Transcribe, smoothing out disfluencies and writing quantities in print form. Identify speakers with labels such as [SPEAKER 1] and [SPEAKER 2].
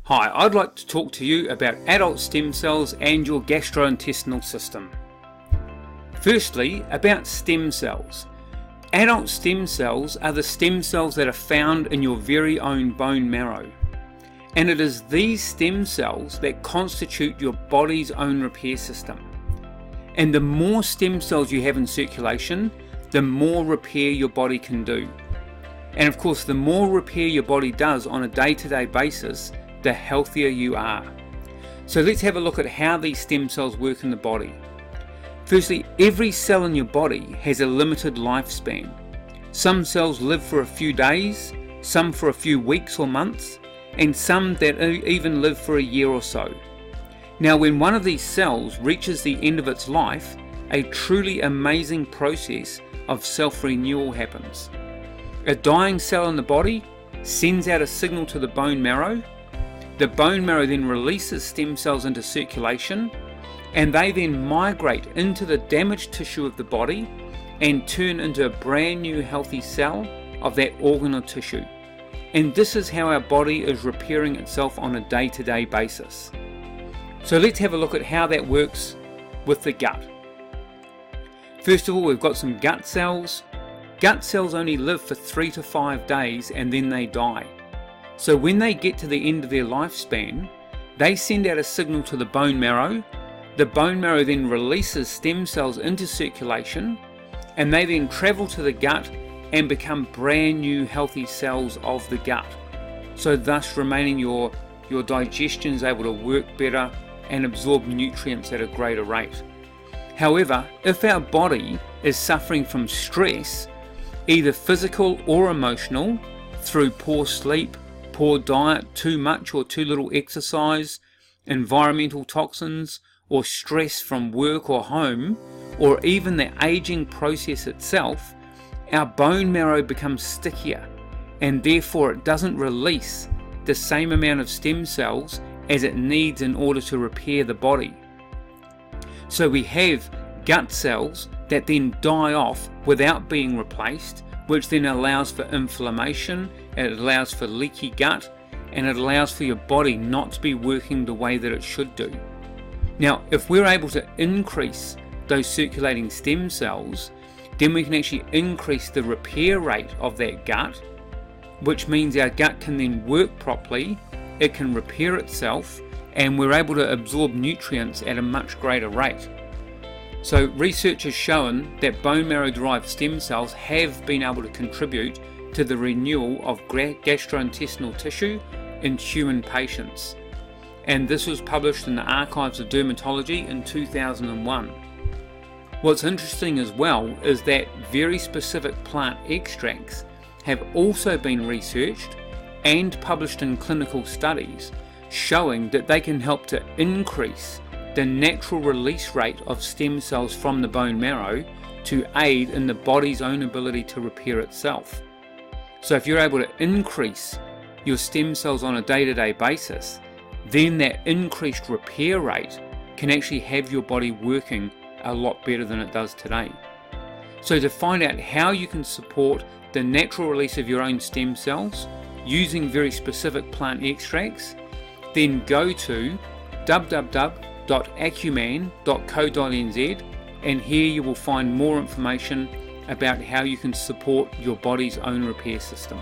[SPEAKER 1] Hi, I'd like to talk to you about adult stem cells and your gastrointestinal system. Firstly, about stem cells. Adult stem cells are the stem cells that are found in your very own bone marrow. And it is these stem cells that constitute your body's own repair system. And the more stem cells you have in circulation, the more repair your body can do. And of course, the more repair your body does on a day-to-day basis, the healthier you are. So let's have a look at how these stem cells work in the body. Firstly, every cell in your body has a limited lifespan. Some cells live for a few days, some for a few weeks or months, and some that even live for a year or so. Now, when one of these cells reaches the end of its life, a truly amazing process of self-renewal happens. A dying cell in the body sends out a signal to the bone marrow. The bone marrow then releases stem cells into circulation, and they then migrate into the damaged tissue of the body and turn into a brand new healthy cell of that organ or tissue. And this is how our body is repairing itself on a day-to-day basis. So let's have a look at how that works with the gut. First of all, we've got some gut cells. Gut cells only live for 3 to 5 days and then they die. So when they get to the end of their lifespan, they send out a signal to the bone marrow. The bone marrow then releases stem cells into circulation, and they then travel to the gut and become brand new healthy cells of the gut. So thus remaining your digestion is able to work better and absorb nutrients at a greater rate. However, if our body is suffering from stress, either physical or emotional, through poor sleep, poor diet, too much or too little exercise, environmental toxins, or stress from work or home, or even the aging process itself, our bone marrow becomes stickier, and therefore it doesn't release the same amount of stem cells as it needs in order to repair the body. So we have gut cells that then die off without being replaced, which then allows for inflammation, it allows for leaky gut, and it allows for your body not to be working the way that it should do. Now, if we're able to increase those circulating stem cells, then we can actually increase the repair rate of that gut, which means our gut can then work properly, it can repair itself, and we're able to absorb nutrients at a much greater rate. So research has shown that bone marrow derived stem cells have been able to contribute to the renewal of gastrointestinal tissue in human patients. And this was published in the Archives of Dermatology in 2001. What's interesting as well is that very specific plant extracts have also been researched and published in clinical studies showing that they can help to increase the natural release rate of stem cells from the bone marrow to aid in the body's own ability to repair itself. So if you're able to increase your stem cells on a day-to-day basis, then that increased repair rate can actually have your body working a lot better than it does today. So to find out how you can support the natural release of your own stem cells using very specific plant extracts, then go to www.acuman.co.nz, and here you will find more information about how you can support your body's own repair system.